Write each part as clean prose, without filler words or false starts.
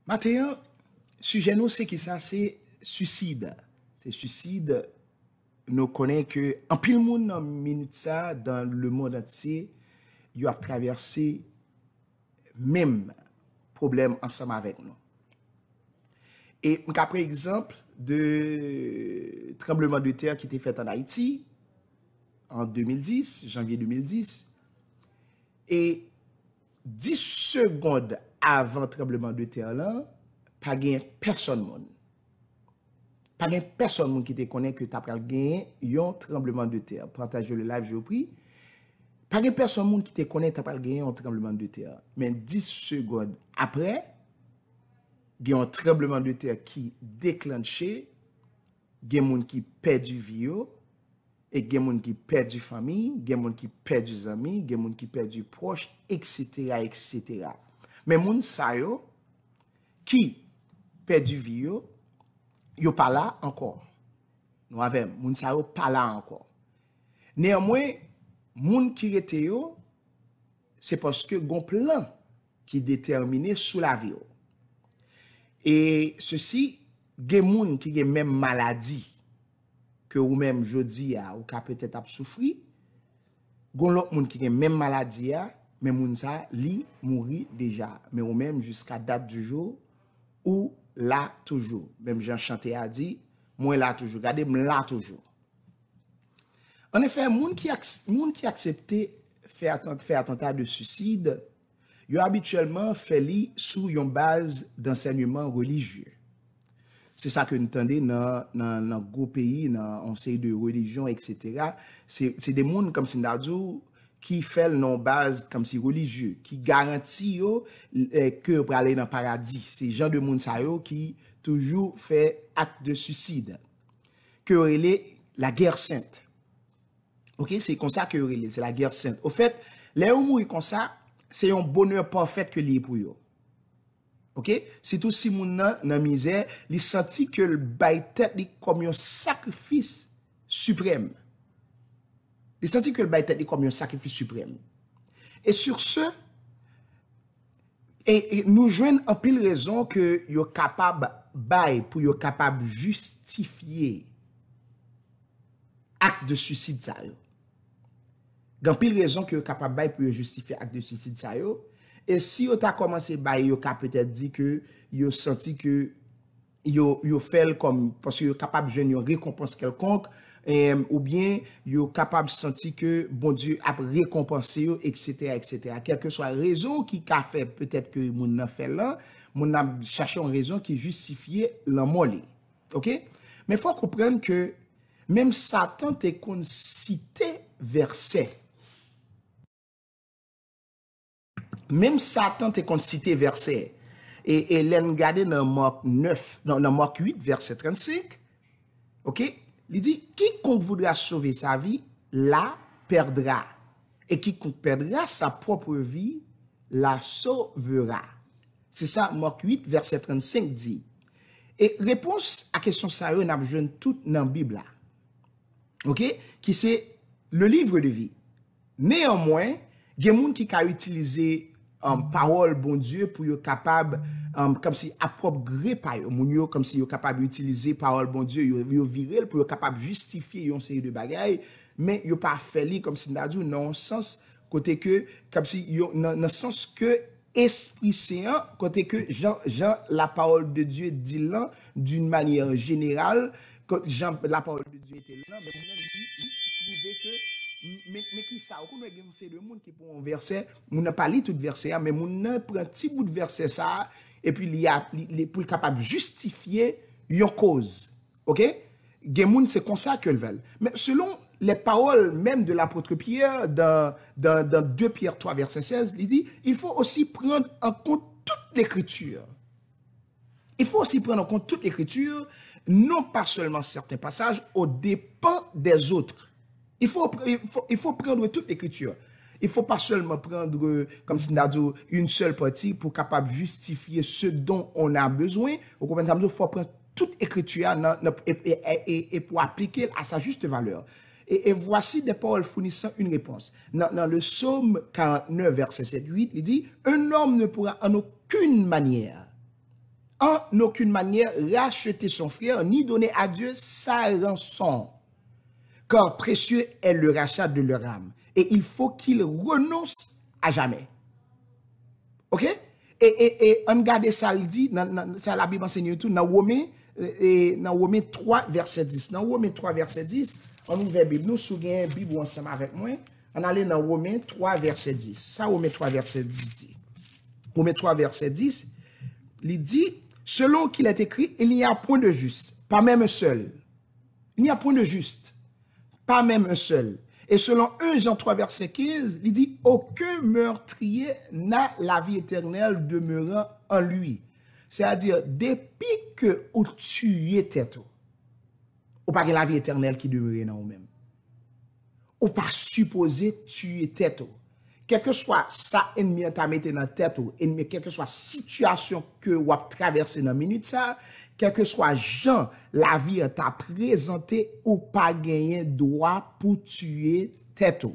Maintenant, sujet nous, c'est qui ça? C'est suicide. C'est suicide. Nous connaissons que, en pile monde, en minute ça, dans le monde entier, il a traversé même problème ensemble avec nous. Et par exemple, de tremblement de terre qui était fait en Haïti, en 2010, janvier 2010, et 10 secondes avant le tremblement de terre là, pas gain personne monde. Pas gain personne monde qui te connaît que tu as gagné un tremblement de terre. Partagez le live, je vous prie. Pas gain personne monde qui te connaît tu as gagné un tremblement de terre. Mais 10 secondes après, il y a un tremblement de terre qui déclenché, il y a des gens qui perdent du vie, et il y a des gens qui perdent du famille, il y a des gens qui perdent des amis, il y a des gens qui perdent du proche, etc., etc. Mais les gens qui perdent du vie, ils sont pas là encore. Nous avons, les gens ne sont pas là encore. Néanmoins, les gens qui étaient, c'est parce que il y a un plan qui est déterminé sous la vie. Et ceci, il y a des gens qui ont même maladie que ou même jodi a ou ka peut-être a souffri. Gon l'autre monde qui ont même maladie a, mais moun sa li mouri déjà, mais ou même jusqu'à date du jour ou là toujours. Même Jean Chanté a dit, moi là toujours, regardez là toujours. En effet, moun qui accepté faire attentat de suicide, yo habituellement fait li sous une base d'enseignement religieux. C'est ça que nous entendons dans gros pays, dans un série de religions, etc. C'est des gens comme Sindadou qui font non base comme si religieux, qui garantit que pour aller dans le paradis. C'est gens de monde qui toujours fait acte de suicide. Que relais la guerre sainte. OK, c'est comme ça que relais, c'est la guerre sainte. Au fait, les gens mourir comme ça, c'est un bonheur parfait que lié pour eux. OK, c'est tout si moun nan misère, li senti que le bay tête li comme un sacrifice suprême. Il senti que le bay tête li comme un sacrifice suprême. Et sur ce, et nous joignent en pile raison que yo capable bay pour yo capable justifier acte de suicide ça yo. Gan pile raison que yo capable bay pour justifier acte de suicide ça yo. Et si vous avez commencé à yo ka peut-être dit que vous senti que vous fait comme parce que vous capable de jouer une récompense quelconque ou bien vous capable de sentir que bon Dieu a récompensé etc. etc. Quelle que soit la raison qui a fait peut-être que moun nan fait là, moun a cherché une raison qui justifie l'amolé. OK? Mais il faut comprendre que même Satan te kon cité verset. Même Satan te kon cité verset. Et l'en gade dans Marc 9, dans Marc 8, verset 35. OK? Il dit, quiconque voudra sauver sa vie, la perdra. Et quiconque perdra sa propre vie, la sauvera. C'est ça, Marc 8, verset 35 dit. Et réponse à question ça, on a besoin tout dans la Bible là. OK? Qui c'est le livre de vie. Néanmoins, il y a des gens qui ont utilisé parole bon Dieu pour être capable comme si à propre gré par eux comme si yo capable utiliser parole bon Dieu yo virer pour être capable justifier une série de bagailles mais yo pas fait li comme si n'a-dit non sens côté que comme si yo dans sens que esprit saint côté que Jean la parole de Dieu dit là d'une manière générale quand Jean la parole de Dieu était là mais prouver que mais qui ça on a c'est le monde qui pour un verset on n'a pas lu tout verset mais on prend un petit bout de verset ça et puis il y a pour capable justifier une cause. OK? Gen moun c'est comme ça que le veulent. Mais selon les paroles même de l'apôtre Pierre dans 2 Pierre 3 verset 16, il dit il faut aussi prendre en compte toute l'écriture. Il faut aussi prendre en compte toute l'écriture, non pas seulement certains passages aux dépens des autres. Il faut prendre toute l'écriture. Il ne faut pas seulement prendre, comme si on a dit, une seule partie pour capable justifier ce dont on a besoin. Vous comprenez? Il faut prendre toute l'écriture et pour appliquer à sa juste valeur. Et voici des paroles fournissant une réponse. Dans le psaume 49, verset 7-8, il dit « Un homme ne pourra en aucune manière en aucune manière racheter son frère, ni donner à Dieu sa rançon. Car précieux est le rachat de leur âme. Et il faut qu'ils renoncent à jamais. OK? Et on regarde ça, le dit, ça la Bible enseigne tout, dans Romains 3, verset 10. Dans Romains 3, verset 10, on ouvre la Bible. Nous, si vous avez une Bible ensemble avec moi, on allait dans Romains 3, verset 10. Ça, Romains 3, verset 10 dit. Romains 3, verset 10, il dit, selon qu'il est écrit, il n'y a point de juste, pas même un seul. Il n'y a point de juste, pas même un seul. Et selon 1 Jean 3, verset 15, il dit, aucun meurtrier n'a la vie éternelle demeurant en lui. C'est-à-dire, depuis que vous tuez tête, ou pas la vie éternelle qui demeure dans vous-même. Ou pas supposé tuer tête. Quel que soit ça, ennemi t'a mis dans tête, ennemi, quelle que soit situation que vous avez traversé dans la minute, ça, quel que soit Jean, la vie t'a présenté ou pas gagné droit pour tuer tête.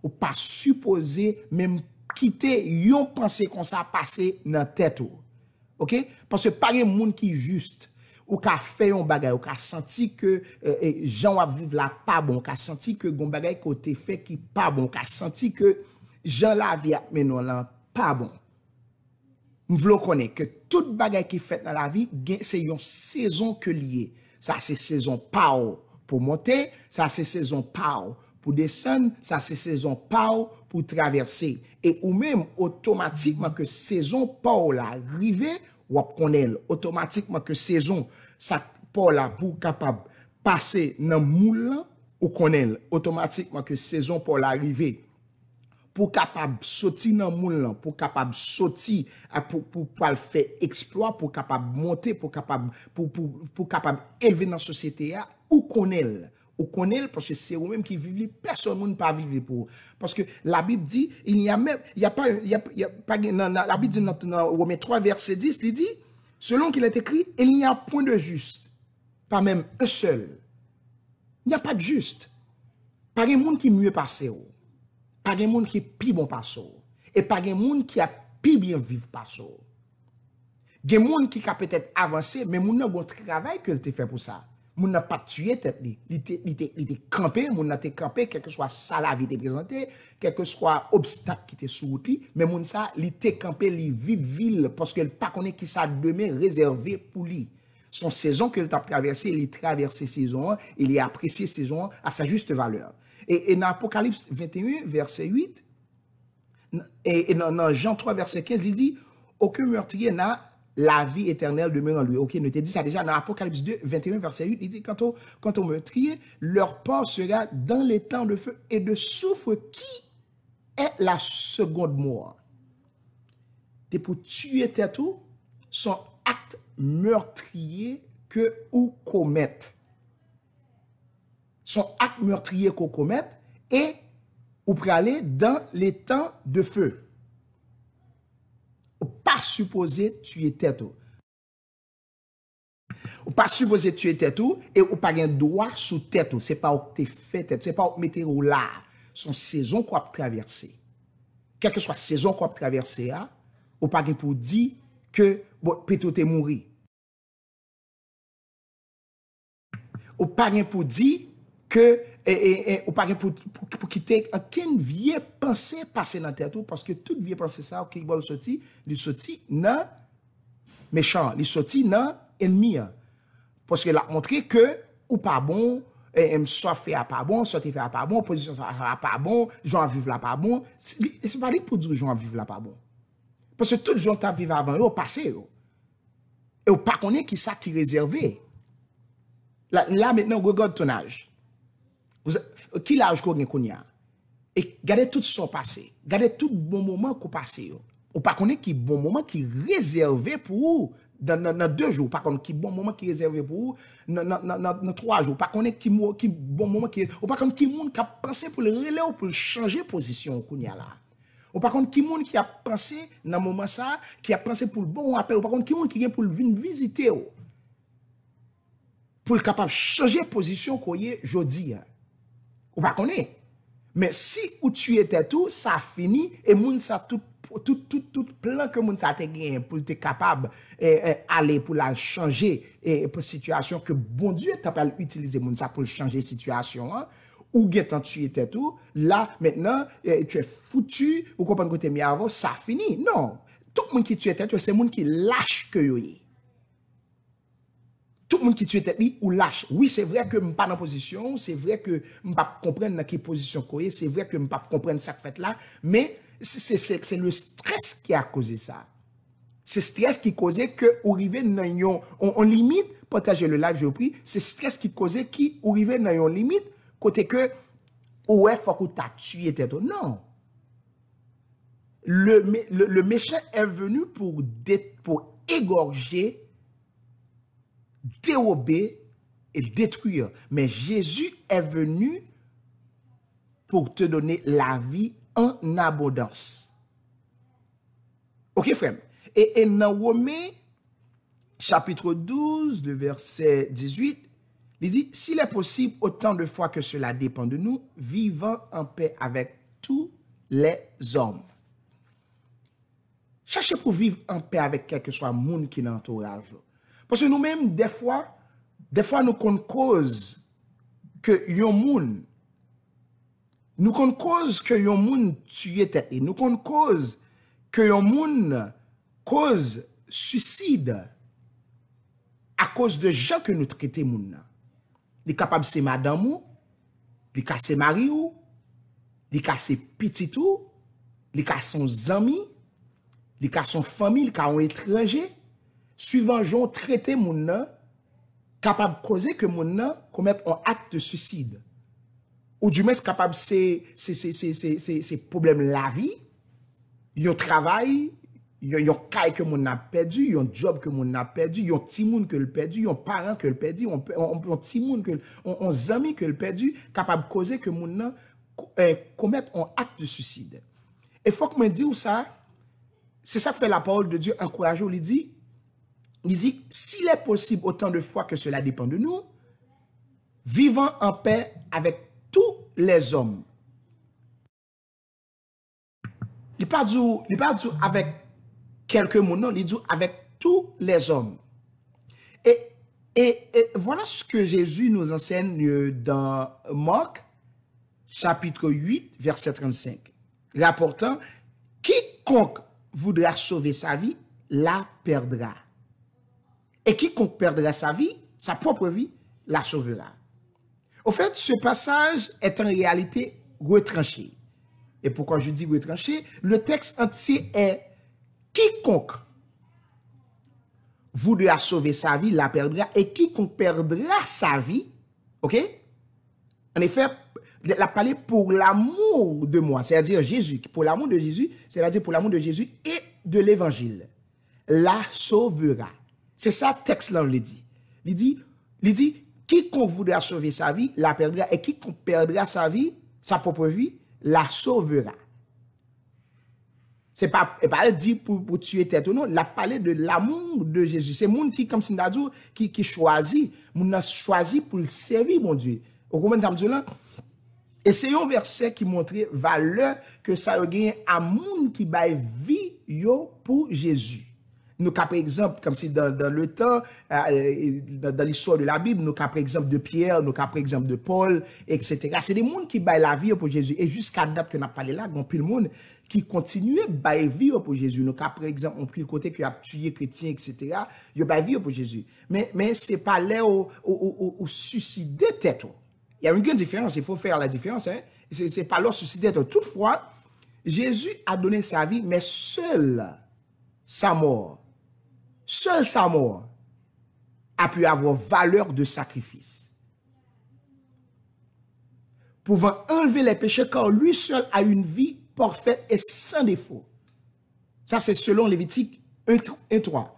Ou pas supposé même quitter yon pensée qu'on ça passé dans tête. OK? Parce que pas un monde qui est juste. Ou qu'a fait un bagay, ou qu'a senti que Jean va vivre là pas bon, qu'a senti que gon bagay côté fait qui pas bon, qu'a senti que Jean la vie maintenant là pas bon. Nous voulons connaître que toute bagay qui fait dans la vie, c'est une saison que lié. Ça c'est saison power pour monter, ça c'est saison power pour descendre, ça c'est saison power pour traverser. Et ou même automatiquement que saison power là arrivé, ou connaît automatiquement que saison ça pour là pour capable passer dans moule ou connaît automatiquement que saison pour l'arrivée pour capable sortir dans moule pour capable sortir pour faire exploit pour capable monter pour capable pour capable élever dans la société ou connaît parce que c'est vous même qui vivez personne ne pas vivre pour parce que la Bible dit il y a pas la Bible dit dans Romains 3 verset 10 il dit selon qu'il est écrit il n'y a point de juste pas même un seul il n'y a pas de juste pas de monde qui mieux passé pas de monde qui plus bon passé et pas de monde qui a plus bien vivre passé des monde qui a peut-être avancé mais moun nan bon travail que te fait pour ça. Moun n'a pas tué tête li. Il était campé, moun n'a te campé, quel que soit ça la vie te présenté, quel que soit obstacle qui te sous lui, mais moun ça, il était campé, il vit ville parce qu'il pas connaît qui ça demain réservé pour lui. Son saison qu'il t'a traversé, il traversé saison, il a apprécié saison à sa juste valeur. Et dans Apocalypse 21 verset 8 et dans Jean 3 verset 15, il dit aucun meurtrier n'a la vie éternelle demeure en lui. Ok, nous te dit ça déjà dans Apocalypse 2, 21, verset 8. Il dit, quant au meurtrier, leur part sera dans les temps de feu et de soufre qui est la seconde mort. Et pour tuer tout, son acte meurtrier que ou commettre. Son acte meurtrier qu'on commette et ou pour aller dans les temps de feu. Pas supposé tuer tête ou pas supposé tuer tête et ou pas un droit sous tête c'est pas où t'es fait tête c'est pas où mettre là son saison qu'on a traversé quelle que soit saison qu'on a traversé ou pas pour dire que bon peut-être t'es mourir ou pas pour dire que ou pas pour quitter aucune vieille pensée passer dans tête parce que toute vieille pensée ça qui va sortir dans méchant il sorti dans ennemi parce que l'a montré que ou pas bon soit fait pas bon sortir fait pas bon position pas bon gens vivre là pas bon c'est pas pour dire gens vivre là pas bon parce que tout gens t'a vivre avant au passé et ou pas connaît qui ça qui réservé là maintenant regarde ton âge. Qui l'âge qu'on a et gardez tout son passé gardez tout bon moment qu'on passé ou pas connaît qui bon moment qui réservé pour dans 2 jours pas comme qui bon moment qui réservé pour dans 3 jours pas connaît qui bon moment qui ou pas comme qui monde qui a pensé pour le relais ou pour changer position qu'on y a là ou par contre qui monde qui a pensé dans moment ça qui a pensé pour le bon appel ou par contre qui monde qui vient pour venir visiter pour capable changer position qu'on y est jodi ou pas connaît mais si ou tu étais tout ça fini et moun ça tout tout plan que moun sa te gen pour te capable aller pour la changer et pour situation que bon Dieu t'a pas utiliser moun sa pour changer situation hein, ou gen tant tu étais tout là maintenant tu es foutu ou comprendre que tu mis avant ça fini non tout le monde qui tue tête c'est monde qui lâche que yo est. Tout le monde qui tue tête ou lâche. Oui, c'est vrai que je ne suis pas dans position, c'est vrai que je ne pas comprendre dans quelle position je c'est vrai que je ne pas comprendre ça fait là, mais c'est le stress qui a causé ça. C'est stress qui causait que arriver dans on limite partager le live je vous prie, c'est stress qui causait qui arriver dans une limite côté que ouais faut que tu as tué tête. Non. Le méchant est venu pour égorger, dérober et détruire. Mais Jésus est venu pour te donner la vie en abondance. Ok, frère? Et dans Romains, chapitre 12, le verset 18, il dit, s'il est possible, autant de fois que cela dépend de nous, vivant en paix avec tous les hommes. Cherchez pour vivre en paix avec quel que soit le monde qui est dans l'entourage. Parce que nous-mêmes, des fois, nous connaissons cause que yon moun, nous connaissons cause que yon moun tue tête, nous connaissons cause que yon moun cause suicide à cause de gens que nous traitons moun. Li capable c'est madame ou, li ka c'est mari ou, li ka c'est petit ou, li ka son ami, li ka son famille, li ka un étranger, suivant jon traité moun nan, capable causer que moun nan commettre un acte de suicide. Ou du moins capable c'est problème la vie, yon travail, yon kay que moun a perdu, yon job que moun a perdu, yon ti moun que le perdu, yon parent que le perdu, yon ti moun que on zami que le perdu, capable causer que moun nan commettre un acte de suicide. Et faut que me dire ça, c'est ça que fait la parole de Dieu encourager, il dit s'il est possible autant de fois que cela dépend de nous, vivant en paix avec tous les hommes. Il pas dit avec quelques mots, non, il dit avec tous les hommes. Et voilà ce que Jésus nous enseigne dans Marc, chapitre 8, verset 35. Rapportant, quiconque voudra sauver sa vie, la perdra. Et quiconque perdra sa vie, sa propre vie, la sauvera. Au fait, ce passage est en réalité retranché. Et pourquoi je dis retranché? Le texte entier est quiconque voudra sauver sa vie, la perdra. Et quiconque perdra sa vie, ok? En effet, la parler pour l'amour de moi, c'est-à-dire Jésus, pour l'amour de Jésus, c'est-à-dire pour l'amour de Jésus et de l'évangile, la sauvera. C'est ça le texte là, on le dit. Il dit, quiconque voudra sauver sa vie, la perdra, et quiconque perdra sa vie, sa propre vie, la sauvera. C'est pas dit pour tuer tête ou non, la parler de l'amour de Jésus. C'est monde qui, comme Sindadou, qui choisit, moun a choisi pour le servir, mon Dieu. Au combien de temps là? Et c'est un verset qui montre valeur que ça a gagné à monde qui baille vie yo pour Jésus. Nous cas par exemple, comme si dans le temps, dans l'histoire de la Bible, nous cas par exemple de Pierre, nous cas par exemple de Paul, etc. C'est des gens qui baillent la vie pour Jésus. Et jusqu'à date que nous parlé là, il y a plus de monde qui continue à bailler vie pour Jésus. Nous cas par exemple, on pris le côté qui a tué chrétien, etc. Il baille vie pour Jésus. Mais c'est pas là au suicider tête. Il y a une grande différence, il faut faire la différence. Hein? C'est pas leur suicider tête. Toutefois, Jésus a donné sa vie, mais seul sa mort a pu avoir valeur de sacrifice. Pouvant enlever les péchés, car lui seul a une vie parfaite et sans défaut. Ça, c'est selon Lévitique 1:3.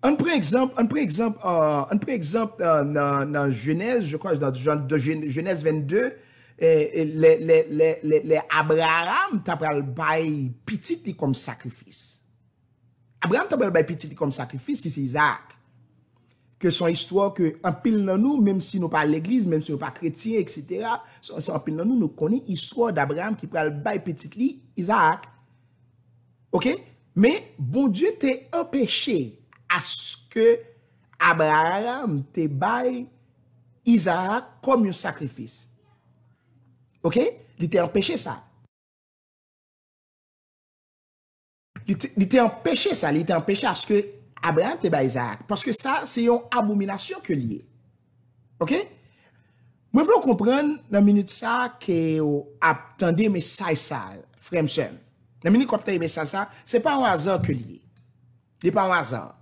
On prend exemple dans Genèse, je crois, dans Genèse 22, les Abraham t'a pral bay petit comme sacrifice. Abraham t'a pral bay petit comme sacrifice qui c'est Isaac. que son histoire que en pile dans nous, même si nous pas l'église, même si nous pas chrétiens, etc., en pile dans nous, nous connaissons l'histoire d'Abraham qui prend le bail petit lit, Isaac. OK? Mais bon Dieu t'a empêché à ce que Abraham te bail Isaac comme un sacrifice. OK? Il t'a empêché ça. Il t'a empêché ça. Il t'a empêché à ce que Abraham te bail Isaac. Parce que ça, c'est une abomination que lié. OK? Moi, je veux comprendre dans la minute ça que vous attendez message ça, frère monsieur. Dans la minute que vous attendez message ça, ce n'est pas un hasard que lié. Ce n'est pas un hasard.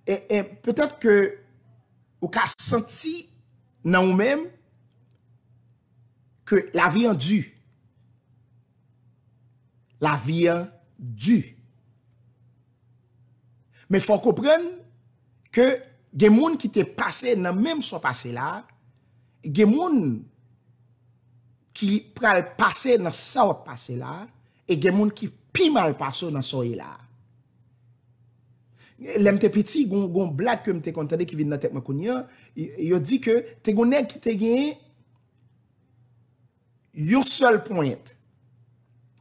Et peut-être que vous avez senti dans vous-même que la vie est dure. La vie est dure. Mais il faut comprendre que des gens qui t'est passé dans même son passé là, des gens qui pral passer dans ça passé là, et des gens qui pi mal passé dans ça là. L'MT petit, gon blague que m'te contane qui vient dans tête moi kounya, il dit que te gonèg qui te gagné yon seul point.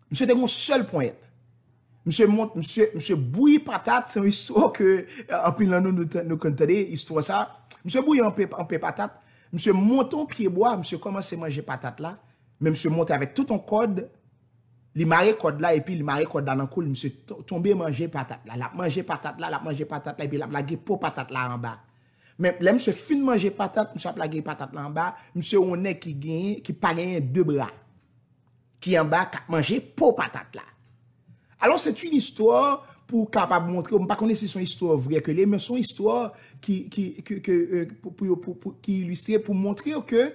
Monsieur te gon seul point. Monsieur bouilli patate, c'est une histoire que en pile nous contane histoire ça. Monsieur bouilli en pe patate, monsieur monte en pied bois, monsieur commence à manger patate là, mais monsieur monte avec tout un code. Il marre code là et puis il marre code dans le cou, monsieur tombé manger patate là, la manger patate là, la manger patate là et puis la blaguer pour patate là en bas. Mais là monsieur fin manger patate, monsieur a blaguer patate là en bas, monsieur on est qui gagne qui pas gagner deux bras. Qui en bas qui manger pour patate là. Alors c'est une histoire pour capable montrer, on pas connaître si son histoire vraie que les mais son histoire qui illustrer pour montrer que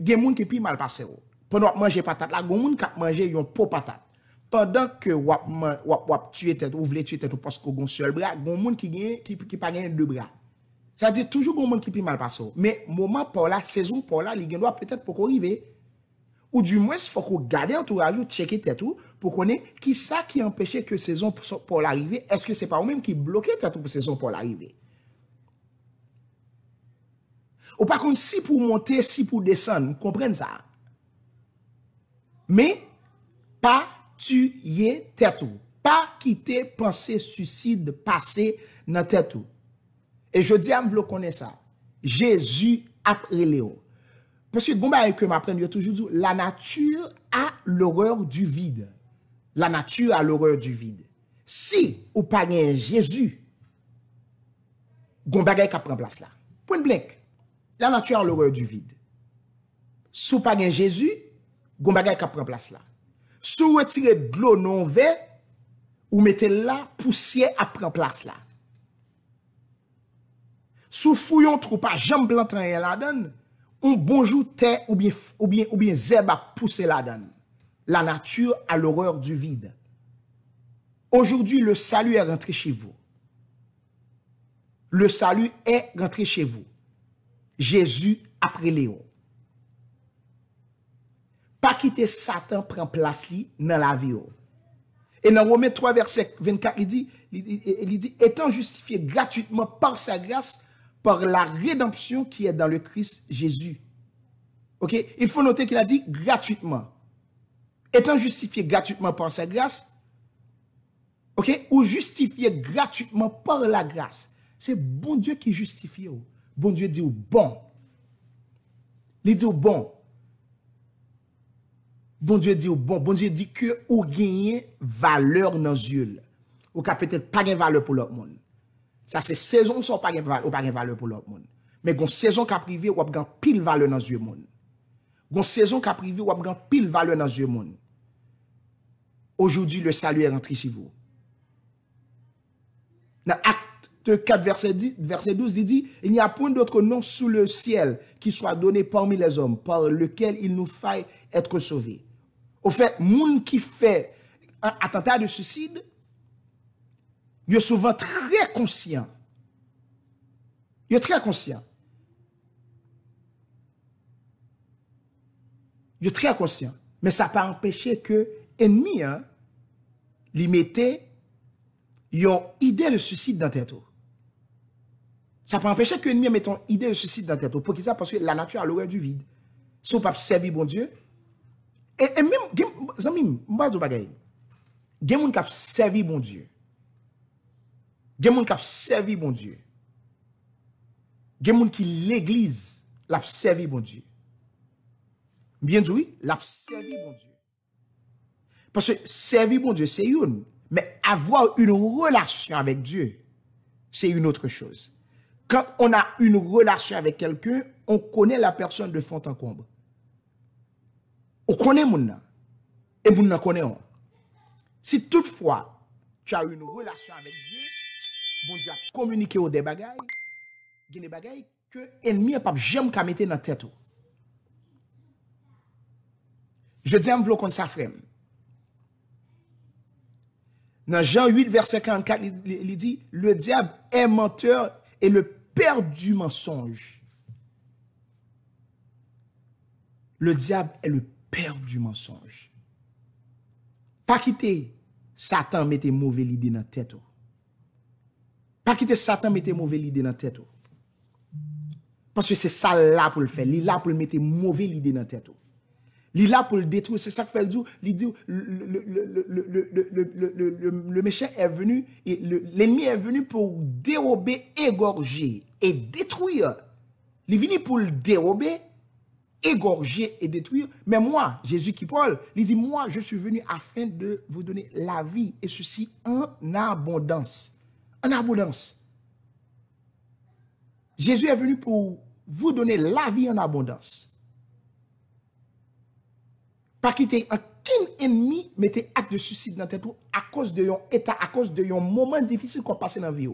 gen moun qui pi mal passé. Pendant manger patate là, gon moun k'ap manger yon pot patate. Pendant que wap tuer tête ou vle tuer tête parce que gon seul bras, gon moun qui pas gagne deux bras. Ça dit toujours gon moun qui pi mal passé. Mais moment pour la saison pour la, li gen doit peut-être pour arriver. Ou du moins faut qu'on garder entourage ou checker tête tout pour connaître qui ça qui empêchait que saison pour l'arrivée, est-ce que c'est pas ou même qui bloquait tête pour saison pour l'arrivée. Ou pas contre si pour monter, si pour descendre, vous comprenez ça. Mais pas tuer tête ou, pas quitter penser suicide passer dans tête ou. Et je dis à vous connaissez ça. Jésus après Léon. Parce que bon que m'apprendre yo toujours dit la nature a l'horreur du vide. La nature a l'horreur du vide. Si ou pas gen Jésus, gon bagay ka prend place là. Point blank. La nature a l'horreur du vide. Si ou pas gen Jésus, gon bagay ka prend place là. Si ou retire de l'eau non verre, ou mettez là poussière a prend place là. Si fouillon trou pas jambe blanc rien la donne, un bonjour terre ou bien zèbre a poussé la donne. La nature a l'horreur du vide. Aujourd'hui, le salut est rentré chez vous. Le salut est rentré chez vous. Jésus après Léon. Pas quitter Satan prend place li dans la vie. Et dans Romains 3 verset 24, il dit étant justifié gratuitement par sa grâce par la rédemption qui est dans le Christ Jésus. OK? Il faut noter qu'il a dit gratuitement. Étant justifié gratuitement par sa grâce, OK? Ou justifié gratuitement par la grâce. C'est bon Dieu qui justifie. Bon Dieu dit bon. Il dit bon. Bon Dieu dit bon. Bon Dieu dit que ou gagne valeur dans les yeux. Ou ka peut-être pas gagne valeur pour l'autre monde. Ça c'est saison sans pas gagne valeur pour l'autre monde. Mais gon saison ka privé ou gagne pile valeur dans les yeux monde. Gon saison ka privé ou gagne pile valeur dans les yeux monde. Aujourd'hui le salut est rentré chez vous. Dans Acte 4 verset 12 il dit il n'y a point d'autre nom sous le ciel qui soit donné parmi les hommes par lequel il nous faille être sauvés. Au fait, moun qui fait un attentat de suicide, il est souvent très conscient. Il est très conscient. Il est très conscient. Mais ça n'a pas empêché que l'ennemi, lui mettait une idée de suicide dans tête. Ça peut empêcher que l'ennemi mette ton idée de suicide dans ta tête. Pour qui ça? Parce que la nature a l'horreur du vide. Si on ne peut pas servir bon Dieu, et même, zami, m'ba di bagay. Gen moun k'ap servi bon Dieu. Gen moun k'ap servi bon Dieu. Gen moun qui l'église l'a servi bon Dieu. Bien dit oui, l'a servi bon Dieu. Parce que servir bon Dieu, c'est une. Mais avoir une relation avec Dieu, c'est une autre chose. Quand on a une relation avec quelqu'un, on connaît la personne de fond en comble. On connaît mon nom. Et mon nom connaît on. Si toutefois, tu as une relation avec Dieu, bon Dieu a communiqué au des bagailles, il y a des bagailles que l'ennemi n'a pas jamais qu'à mettre dans la tête. Je dis à vous comme ça, frère. Dans Jean 8, verset 44, il dit, le diable est menteur et le père du mensonge. Le diable est le père du mensonge. Pas quitter Satan mettre mauvaise idée dans la tête. Pas quitter Satan mettre mauvaise idée dans la tête. Parce que c'est ça là pour le faire. Il est là pour le mettre mauvaise idée dans la tête. Il est là pour le détruire. C'est ça que fait le dit. Il dit le méchant est venu, l'ennemi est venu pour dérober, égorger et détruire. Il est venu pour le dérober, égorger et détruire. Mais moi, Jésus qui parle, il dit, moi, je suis venu afin de vous donner la vie et ceci en abondance. En abondance. Jésus est venu pour vous donner la vie en abondance. Pas quitter aucun ennemi mettez acte de suicide dans tête à cause de yon état, à cause de yon moment difficile qu'on passe dans la vie.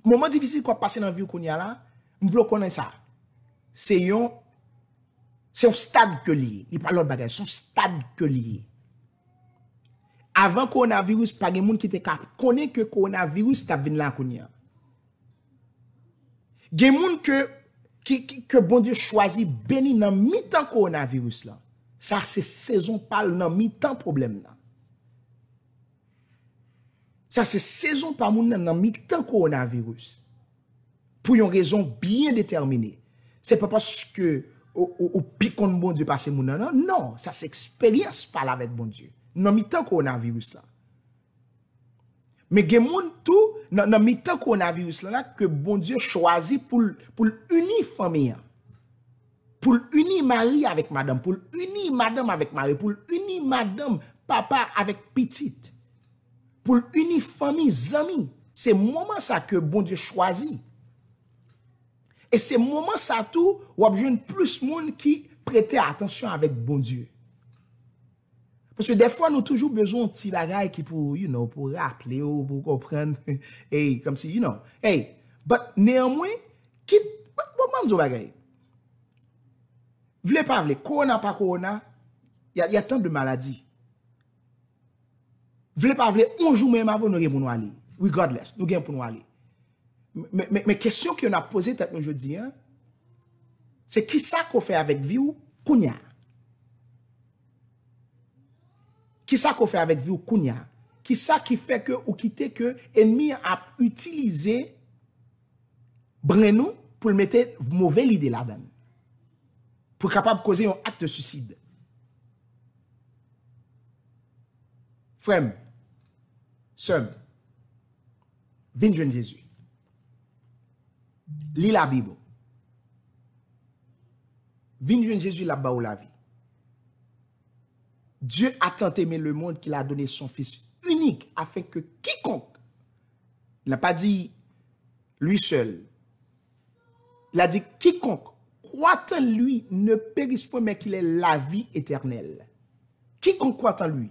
Moment difficile qu'on passe dans la vie qu'on y a là, m'vlo connaît ça. C'est un stade que lié. Il parle de bagage, c'est un stade que lié. Avant coronavirus, pas de monde qui était capable connaît que coronavirus t'a venu là qu'on y a. Gen moun que bon Dieu choisit béni dans mi-temps coronavirus là. Ça c'est saison parle dans mi-temps problème là. Ça c'est saison par moun dans mi-temps coronavirus. Pour une raison bien déterminée. C'est pas parce que au picon bon Dieu passer moun nan, non, ça c'est expérience parle avec bon Dieu. Dans mi-temps coronavirus là. Mais gen moun tout dans mi-temps coronavirus là que bon Dieu choisit pour unir famille. Pour unir mari avec madame, pour unir madame avec mari, pour unir madame, papa avec petite, pour unir famille, amis. C'est moment ça que bon Dieu choisit. Et c'est moment ça tout, où il y a plus de monde qui prête attention avec bon Dieu. Parce que des fois, nous avons toujours besoin de petits bagages qui pour, pour rappeler ou pour comprendre. Hey, comme si, hey, but néanmoins, qui, bon, man, bagages. Vle pas vle, corona pas corona, il y a tant de maladies. Vle pas vle, un jour même avant nous pour nous aller. Regardless, nous gagnons pour nous aller. Mais question qu'on a posée tête aujourd'hui, hein, c'est qui ça qu'on fait avec vie ou kounya? Qui ça qu'on fait avec vie ou kounya? Qui ça qui fait que ou quitter que ennemi a utilisé brenou pour le mettre mauvaise idée là-dedans? Pour capable de causer un acte de suicide. Frère, sœur, viens joindre Jésus. Lis la Bible. Viens joindre Jésus là-bas ou la vie. Dieu a tant aimé le monde qu'il a donné son Fils unique afin que quiconque, il n'a pas dit lui seul, il a dit quiconque croit en lui ne périsse pas, mais qu'il ait la vie éternelle. Quiconque croit en lui.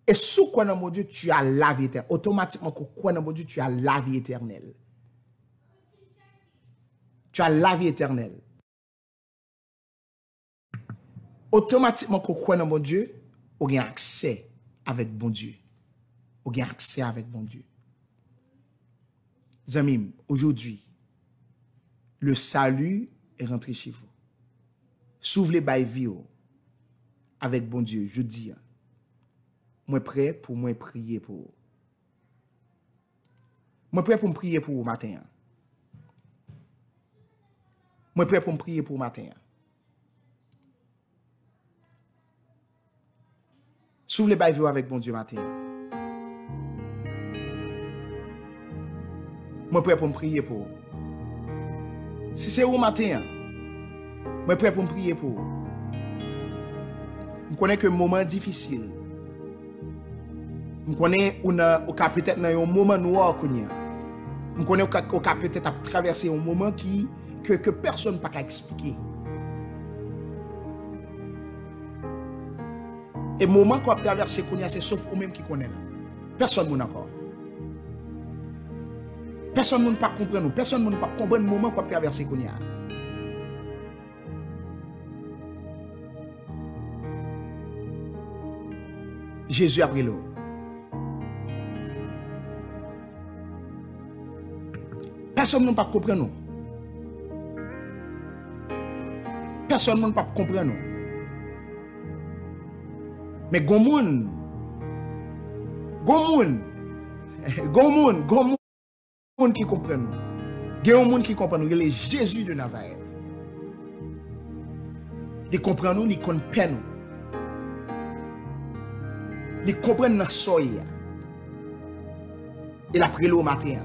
Et sous quoi dans mon Dieu, tu as la vie éternelle. Automatiquement, quoi dans mon Dieu, tu as la vie éternelle. Tu as la vie éternelle. Automatiquement, quoi dans mon Dieu, on a accès avec bon Dieu. On a accès avec bon Dieu. Zamim, aujourd'hui, le salut est rentré chez vous. S'ouvre les bails vie avec bon Dieu. Je dis, moi prêt pour moi prier pour vous. Moi prêt pour me prier pour vous matin. Moi prêt pour me prier pour matin. S'ouvre les bails avec bon Dieu matin. Moi prêt pour me prier pour vous. Si c'est vous matin, moi prêt pour me prier pour vous. Je connais que un moment difficile. Je connais ou peut-être dans un moment noir. Je connais ou peut-être traverser un moment que personne ne peut expliquer. Et le moment qu'on a traversé, c'est sauf vous-même qui connaît là. Personne ne encore. Personne ne peut pas comprendre. Personne ne peut pas comprendre le moment qu'on a traversé. Jésus a pris l'eau. Personne ne peut pas comprendre. Personne ne peut pas comprendre. Mais gomoun qui comprend nous. Gomoun qui comprend nous, il est Jésus de Nazareth. Il comprend nous, il comprend nous. Il comprend notre soya. Il a pris l'eau matin.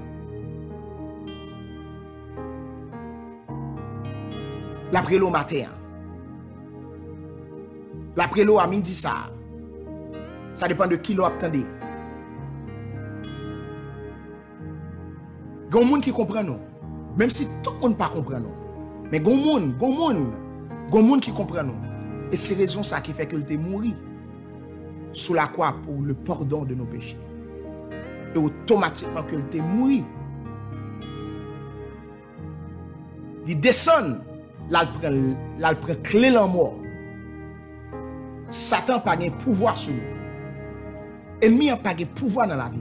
Il a pris l'eau matin. Il a pris l'eau à midi ça. Ça dépend de qui l'on attendait. Il y a des gens qui comprennent nous. Même si tout le monde ne comprend pas nous. Mais il y a des gens qui comprennent nous. Et c'est raison ça qui fait qu'il est mort sous la croix pour le pardon de nos péchés. Et automatiquement qu'il est mort. Il descend, là il prend clé en mort. Satan n'a pas de pouvoir sur nous. L'ennemi n'a pas de pouvoir dans la vie.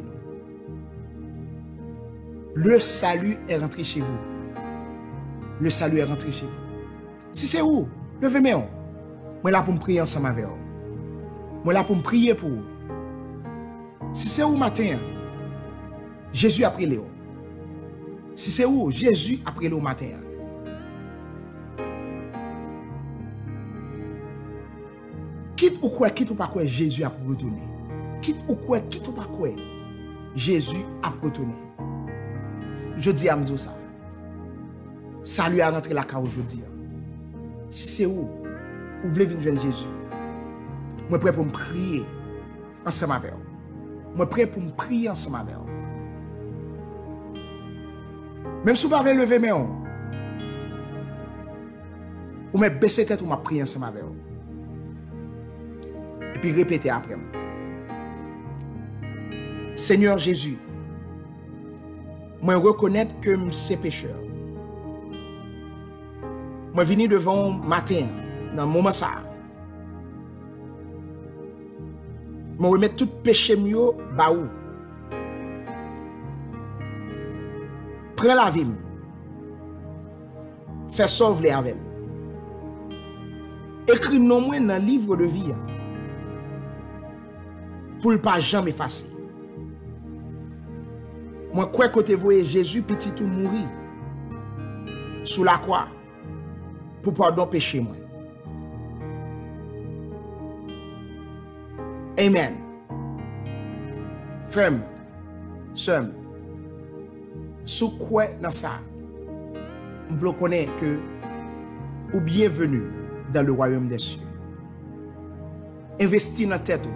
Le salut est rentré chez vous. Le salut est rentré chez vous. Si c'est où, levez-moi. Moi là pour me prier ensemble avec vous. Moi là pour me prier pour vous. Si c'est où matin, Jésus a pris Léo. Si c'est où, Jésus a pris Léo matin. Quitte ou quoi, quitte ou pas quoi, Jésus a retourné. Quitte ou quoi, quitte ou pas quoi, Jésus a retourné. Je dis à Mzo ça. Ça lui a rentré la carte aujourd'hui. Si c'est où vous voulez venir joindre Jésus, moi prêt pour me prier ensemble avec vous. Moi prêt pour me prier ensemble avec vous. Même si vous ne pouvez pas lever mes mains, vous me baissez tête ou m'a prier ensemble avec vous. Et puis répétez après moi. Seigneur Jésus, moi reconnaître que je suis pécheur. Moi venir devant matin, dans le moment ça. Je remettre tout péché mieux, baou. Prends la vie. Fais sauver les avec. Écris non moins dans le livre de vie. Pour ne pas jamais effacer. Moi, crois que vous voyez Jésus petit tout mourir sous la croix pour pardon péché moi. Amen. Frère, sœur, sous quoi dans ça, vous connaissez que ou bienvenue dans le royaume des cieux. Investis dans la tête,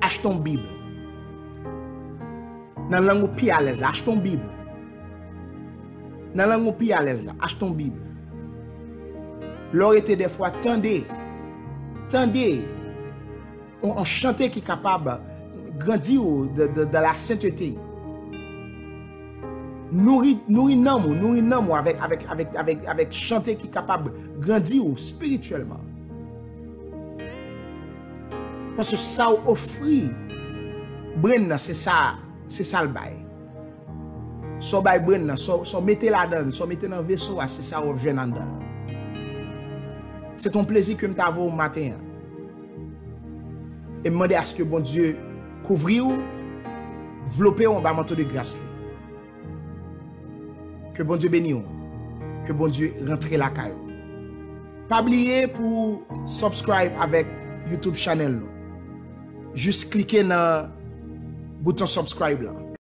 achète ton Bible. Dans la langue pied à l'aise, achète ton Bible. Dans la langue pied à l'aise, achète ton Bible. L'or était des fois, tendez, on chantait qui est capable de grandir de la sainteté. Nourrir nous avec chanter qui est capable de grandir spirituellement. Parce que ça offre, Brenna, c'est ça le bail. So bail Brenna, so mettez là-dedans, so mettez dans le vaisseau, c'est ça au jeune en dedans. C'est ton plaisir que je t'avoue au matin. Et demander à ce que bon Dieu couvre ou envelopper un manteau de grâce. Que bon Dieu bénisse. Que bon Dieu rentre la caille. Pas oublier pour subscribe avec YouTube channel. Juste cliquer dans le bouton subscribe là.